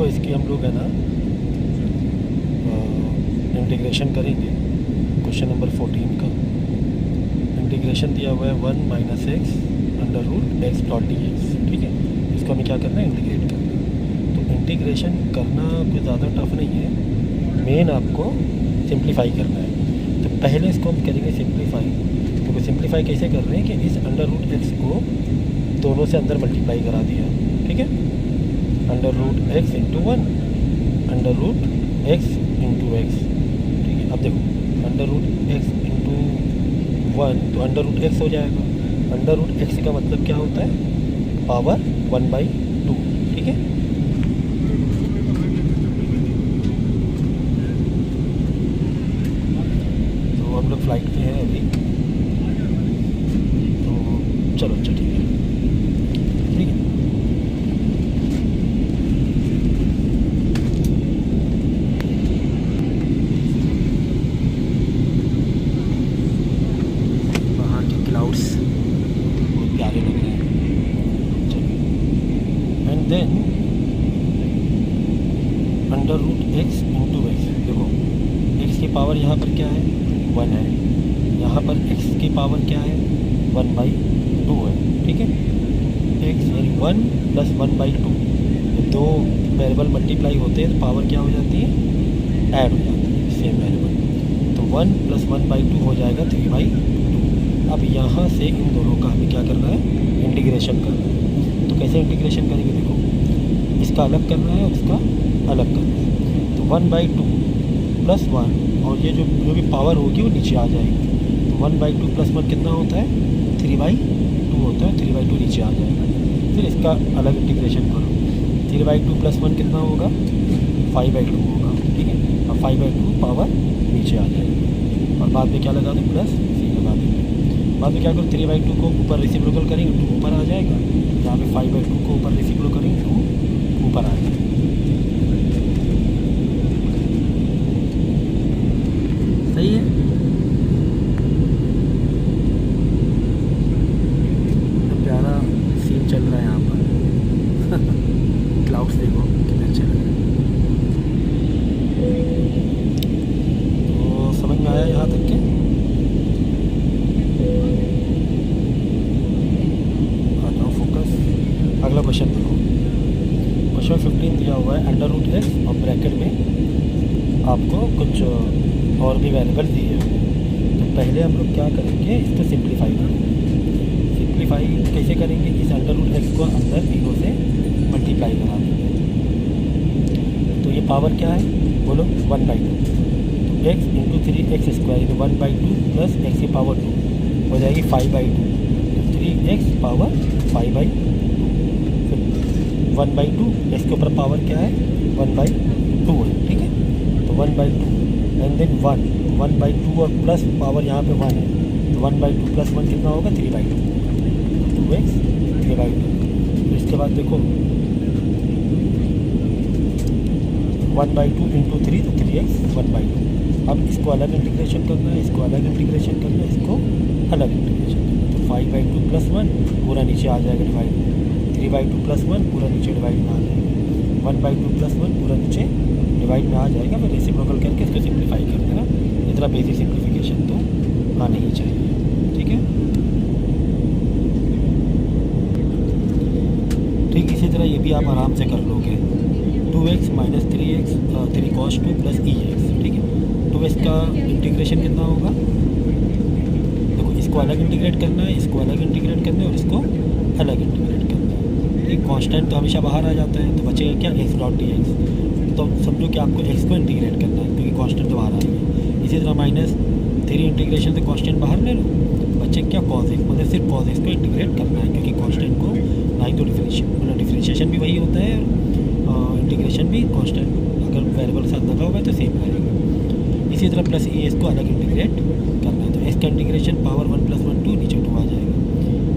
देखो इसकी हम लोग है ना इंटीग्रेशन करेंगे। क्वेश्चन नंबर 14 का इंटीग्रेशन दिया हुआ है 1 minus x under root x dot d x. ठीक है, इसको हमें क्या करना है, इंटीग्रेट करना है। तो इंटीग्रेशन करना कोई ज़्यादा टफ नहीं है, मेन आपको सिंप्लीफाई करना है। तो पहले इसको हम करेंगे सिंप्लीफाई। तो सिंप्लीफाई कैसे कर रहे हैं कि इस अंडर रूट एक्स को दोनों से अंदर मल्टीप्लाई करा दिया। ठीक है, under root x into 1 under root x into x. ठीक है, अब देखो अंडर रूट एक्स इंटू 1 तो अंडर रूट एक्स हो जाएगा। अंडर रूट एक्स का मतलब क्या होता है, पावर 1/2। ठीक है, तो हम लोग फ्लाइट पे हैं अभी, तो चलो अच्छा ठीक है। ठीक है, बाहर के क्लाउड्स बहुत प्यारे लग रहे हैं। चलो, and then under root x into x. देखो एक्स की पावर यहाँ पर क्या है, 1 है। यहाँ पर x की पावर क्या है, 1/2 है। ठीक है, x यानी 1 प्लस 1/2, दो वेरिएबल मल्टीप्लाई होते हैं तो पावर क्या हो जाती है, ऐड हो जाती है सेम वेरिएबल। तो 1 प्लस 1/2 हो जाएगा 3/2। अब यहाँ से इन दोनों का हमें क्या करना है, इंटीग्रेशन करना है। तो कैसे इंटीग्रेशन करेंगे, देखो इसका अलग करना है और इसका अलग करना है। तो 1/2 प्लस 1 और ये जो भी पावर होगी वो नीचे आ जाएगी। तो 1/2 प्लस 1 कितना होता है, 3/2 होता है। 3/2 नीचे आ जाएगा। फिर इसका अलग इंटीग्रेशन करो। 3/2 प्लस 1 कितना होगा, 5/2 होगा। ठीक है, अब 5/2 पावर नीचे आ जाएगी और बाद में क्या लगा दो, प्लस सी लगा देंगे। बाद में क्या करो, 3/2 को ऊपर रेसिप्रोकल करेंगे 2 ऊपर आ जाएगा। यहाँ पे 5/2 को ऊपर रेसिप्रोकल करेंगे 2 ऊपर आ जाएगा। सही है, तो प्यारा सीन चल रहा है यहाँ पर। क्लाउड्स देखो कितने अच्छे लग रहे हैं। तो समझ में आया यहाँ तक के, आ जाओ फोकस। अगला क्वेश्चन देखो, क्वेश्चन 15 दिया हुआ है अंडर रूट एक्स और ब्रैकेट में आपको कुछ और भी वेरिएबल दिए हुए हैं। तो पहले हम लोग क्या करेंगे, इसको सिंप्लीफाई करेंगे। सिंप्लीफाई कैसे करेंगे, इस अंडर रूट एक्स को अंदर तीनों से मल्टीप्लाई करा देंगे। तो ये पावर क्या है, बोलो 1/2। तो एक्स इंटू 3x स्क्वायर यानी 1/2 प्लस एक्स की पावर 2 हो जाएगी 5/2। तो 3x पावर 5/2। फिर 1/2 एक्स के ऊपर पावर क्या है, 1/2 है। ठीक है, तो 1/2 एंड देन 1/2 और प्लस पावर यहाँ पे 1 है। तो 1/2 प्लस 1 कितना होगा, 3/2। 2x 3/2। तो इसके बाद देखो 1/2 इंटू 3 तो 3x 1/2। अब इसको अलग इंटीग्रेशन करना है, इसको अलग इंटीग्रेशन करना है, इसको अलग इंटीग्रेशन करना है। तो 5/2 प्लस 1 पूरा नीचे आ जाएगा डिवाइड में। 3/2 प्लस 1 पूरा नीचे डिवाइड में आ जाएगा। 1/2 प्लस 1 पूरा नीचे डिवाइड में आ जाएगा। फिर रेसिप्रोकल करके इसको सिंप्लीफाई कर देना। इतना बेसिक सिंप्लीफिकेशन तो आनी ही चाहिए। ठीक है, ठीक इसी तरह ये भी आप आराम से कर लोगे। 2x minus 3x 3 cos 2 plus ex। ठीक है, 2x का इंटीग्रेशन कितना होगा, देखो इसको अलग इंटीग्रेट करना है, इसको अलग इंटीग्रेट करना है और इसको अलग इंटीग्रेट करना है। ठीक, कांस्टेंट तो हमेशा बाहर आ जाता है, तो बचेगा क्या, x डॉट डी एक्स। तो समझो कि आपको x को इंटीग्रेट करना है क्योंकि कांस्टेंट तो बाहर आ गया। इसी तरह -3 इंटीग्रेशन से कांस्टेंट बाहर ले लो, बच्चे क्या cos x, मतलब सिर्फ cos x को इंटीग्रेट करना है क्योंकि कांस्टेंट को ना ही तो डिफरेंशिएशन भी वही होता है और इंटीग्रेशन भी कांस्टेंट अगर वेरिएबल के साथ लगा होगा तो सेम रहेगा। इसी तरह प्लस ई एस को अलग इंटीग्रेट करना है। तो एस का इंटीग्रेशन पावर 1 + 1 2 नीचे 2 आ जाएगा।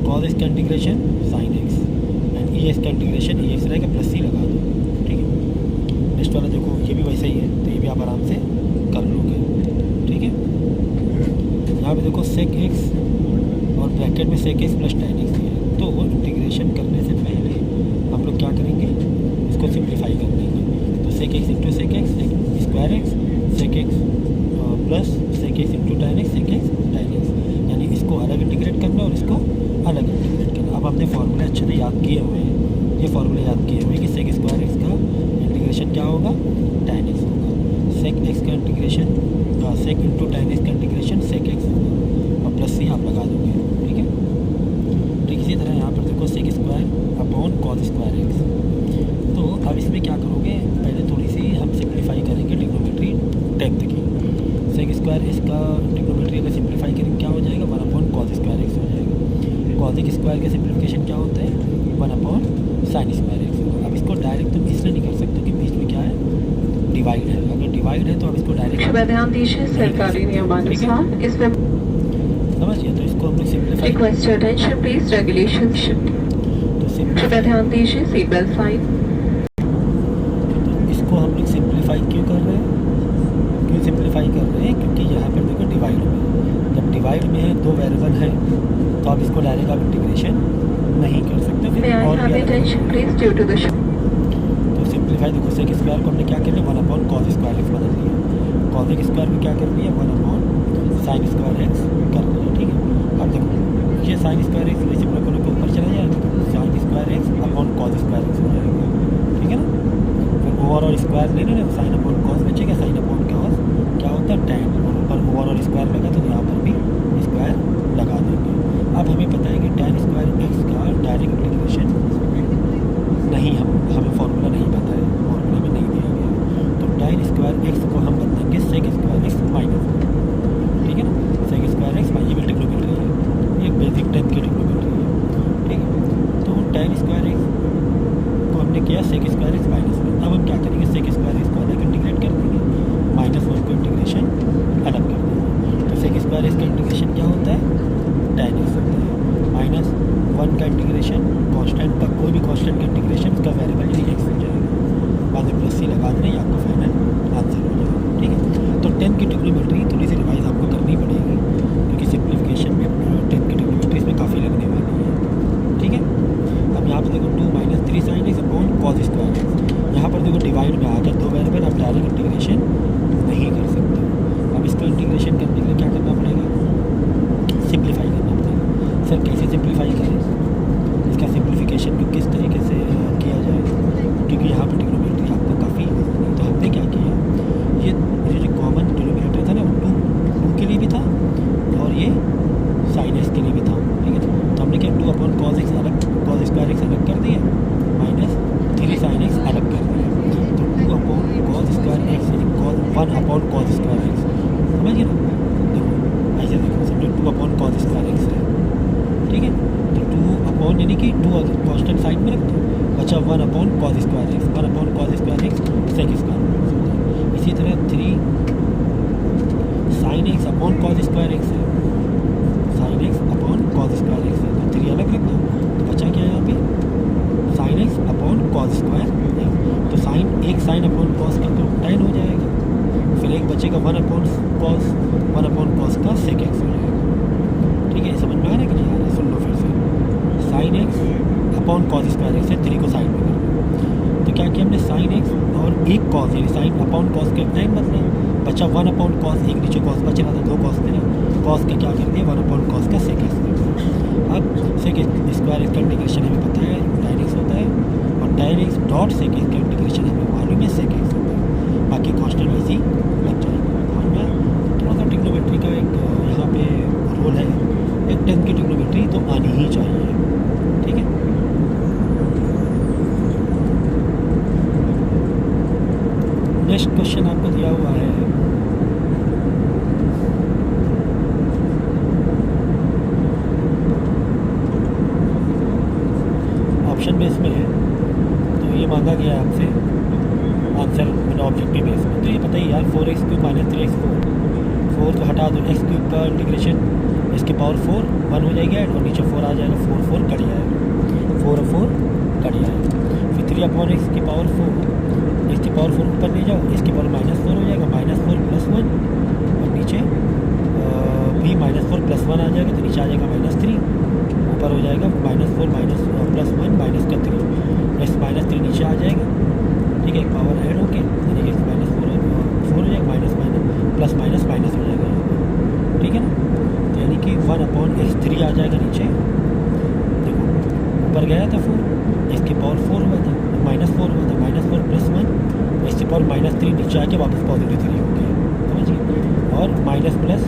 कॉस एस का integration sine x and E S का इंटीग्रेशन ई एक्स रहेगा प्लस सी लगा दो। ठीक है, नेक्स्ट वाला देखो ये भी वैसा ही है, तो ये भी आप आराम से कर लोगे। ठीक है, यहाँ पे देखो सेक एक्स और ब्रैकेट में sec x plus tan x है। तो इंटीग्रेशन करने से पहले हम लोग क्या करेंगे, इसको सिंप्लीफाई कर देंगे। Sec x into sec x square x, sec x plus sec x into tan x, sec x tan x, यानी इसको अलग इंटीग्रेट करना और इसको अलग इंटीग्रेट करना। अब आपने फार्मूले अच्छे से याद किए हुए हैं, ये फार्मूले याद किए हुए हैं कि सेक स्क्वायर एक्स का इंटीग्रेशन क्या होगा, tan एक्स होगा, सेक एक्स का integration sec into tan x का इंटीग्रेशन सेक एक्स होगा, और प्लस सी आप लगा दोगे, ठीक है। ठीक इसी तरह यहाँ पर देखो sec square upon cos square x. तो अब इसमें क्या करोगे, पहले थोड़ी सी हम सिंप्लीफाई करेंगे ट्रिग्नोमेट्री 10th की। सेक स्क्वायर इसका ट्रिग्नोमेट्री अगर सिंप्लीफाई करेंगे क्या हो जाएगा, 1 अपॉन कॉस स्क्वायर एक्स हो जाएगा। कॉस स्क्वायर का सिंप्लीफिकेशन क्या होता है, 1 अपॉन साइन स्क्वायर एक्स होगा। अब इसको डायरेक्ट तुम इसलिए नहीं कर सकते कि बीच में क्या है, डिवाइड है। अगर डिवाइड है तो अब इसको डायरेक्ट ध्यान दीजिए सरकारी नियमानुसार इसमें समझिए, तो इसको हम लोग simplify request attention please regulation तो कृपया ध्यान दीजिए सीट बेल्ट साइन। इसको हम लोग सिंप्लीफाई क्यों कर रहे हैं, क्यों सिंप्लीफाई कर रहे हैं, क्योंकि यहाँ पर देखो डिवाइड में, जब डिवाइड में है दो वेरिएबल है तो आप इसको डायरेक्ट आप इंटीग्रेशन नहीं कर सकते, फिर और भी attention please due to the तो सिंप्लीफाई देखो सेक स्क्वायर को हमने क्या कर लिया, 1 अपॉन कॉस स्क्वायर एक्स बदल दिया, कॉस स्क्वायर को क्या कर दिया, 1 अपॉन साइन स्क्वायर एक्स कर दिया, ठीक है। अब देखो ये साइन स्क्वायर एक्स रेसिप्रोकल के ऊपर चला जाएगा तो sine square x upon cos square x हो जाएगा, ठीक है ना। फिर ओवर और स्क्वायर ले लेना, साइन अपॉन कॉस बचेगा, साइन अपॉन कॉस क्या होता है tan, और ऊपर ओवर और स्क्वायर लगा तो यहाँ पर भी स्क्वायर लगा देंगे। अब हमें पता है कि tan स्क्वायर एक्स का डायरेक्ट इंटीग्रेशन नहीं, हमें फार्मूला नहीं पता है, फार्मूला में नहीं दिया गया, तो tan स्क्वायर एक्स को हम बदलेंगे सेक स्क्वायर एक्स माइनस, ठीक है ना। सेक स्क्वायर एक्स ये भी ट्रिग्नोमेट्री है, ये बेसिक टाइप की ट्रिग्नोमेट्री है, ठीक है। तो tan स्क्वायर एक्स को हमने किया सेक स्क्वायर एक्स माइनस में। अब हम क्या करेंगे, सेक स्क्वायर एक्स को अलग इंटीग्रेट कर देंगे, -1 को इंटीग्रेशन अलग कर देंगे। तो सेक स्क्वायर एक्स का इंटीग्रेशन क्या होता है, tan एक्स होता है, -1 का इंटीग्रेशन कांस्टेंट का, कोई भी कांस्टेंट का इंटीग्रेशन उसका वेरिएबल यही एक्स हो जाएगा, बाद में प्लस सी लगा देना, ये आपका फाइनल आंसर हो जाएगा, ठीक है। तो 10 की ट्रिग्नोमेट्री थोड़ी सी रिवाइज आपको करनी पड़ेगी, क्योंकि सिंप्लीफिकेशन में 10 की ट्रिग्नोमेट्री इसमें काफ़ी लगने वाली है, ठीक है। अब यहाँ पर देखो 2 - 3 sine x upon cos square x, यहाँ पर देखो डिवाइड में आकर दो वेरिएबल आप डायरेक्ट इंटीग्रेशन नहीं कर सकते। अब इसका इंटीग्रेशन करने के लिए क्या करना पड़ेगा, सिंप्लीफाई करना पड़ेगा। सर कैसे सिंप्लीफाई करें, इसका सिंप्लीफिकेशन को किस तरीके से किया जाए, क्योंकि यहाँ पर ट्रिग्नोमेट्री आपको काफ़ी, तो हमने क्या किया, ये जो कॉमन डिनोमिनेटर था ना वो 2 के लिए भी था और ये साइन एक्स के लिए भी था, ठीक है। तो हमने क्या 2 अपॉन कॉस एक्स अलग, कॉस स्क्वायर एक्स अलग कर दिया, -3 साइन एक्स अलग कर दिया, तो 2 अपॉन कॉस स्क्वायर एक्स यानी 1 अपॉन कॉस स्क्वायर एक्स, समझिए ना। देखो ऐसे देखो, समझो 2 अपॉन कॉस स्क्वायर एक्स है, ठीक है। तो 2 अपॉन यानी कि 2 कॉन्स्टेंट साइड में रख दो, बचा 1 upon cos square x, 1 upon cos square x sec square. इसी तरह 3 sine x upon cos square x है, sine x upon cos square x है, तो 3 अलग रख दो, तो बचा क्या है यहाँ पे, sign x upon cos square x. तो साइन एक साइन अपॉन कॉस का तो tan हो जाएगा, फिर एक बचेगा 1 अपॉन कॉस का सेक एक्स हो जाएगा, ठीक है। समझ में आ रहा है कि नहीं आ रहा है, सुन लो फिर से, sign x upon cos square x है, 3 को साइड में कर दो, तो क्या किया हमने साइन एक्स और एक कॉस यानी साइन अपॉन कॉस का tan बदला, बचा 1 अपॉन कॉस, एक नीचे कॉस बच रहा था, 2 कॉस थे ना, कॉस का क्या कर दिया 1 अपॉन कॉस का सेक एक्स। अब सेक स्क्वायर एक्स का इंटीग्रेशन हमें पता है tan एक्स होता है, और tan x dot sec x का इंटीग्रेशन हमें मालूम है सेक एक्स होता है, बाकी कांस्टेंट वैसे ही लग जाएगा। और मैं थोड़ा सा ट्रिग्नोमेट्री का एक यहाँ पे रोल है, एक 10 की ट्रिग्नोमेट्री तो आनी ही चाहिए, ठीक है। नेक्स्ट क्वेश्चन आपको दिया हुआ है, ऑप्शन बेस में है, तो ये मांगा गया है आपसे आंसर मैंने ऑब्जेक्टिव बेस में, तो ये पता ही यार 4x³ - 3x4, 4 को हटा दो, x³ का इंटीग्रेशन इसके पावर 4 1 हो जाएगा और नीचे 4 आ जाएगा, 4 4 कट जाएगा, 4 और 4 कट जाएगा, फिर 3 अपॉन x की पावर 4, x की पावर 4 ऊपर ले जाओ, इसकी पावर -4 हो जाएगा, -4 + 1 और नीचे भी -4 + 1 आ जाएगा, तो नीचे आ जाएगा -3, ऊपर हो जाएगा -4 + 1 -3, x -3 नीचे आ जाएगा, ठीक है, एक पावर ऐड होके यानी कि माइनस फोर हो जाएगा, minus minus plus minus minus हो जाएगा यहाँ पर, ठीक है ना। तो यानी कि 1/x3 आ जाएगा नीचे, देखो ऊपर गया था 4, एक्स की पावर 4 हुआ था, -4 हुआ था, -4 + 1 एक्स की पावर -3 नीचे आके वापस पॉजिटिव 3 हो गया, समझ गए। और माइनस प्लस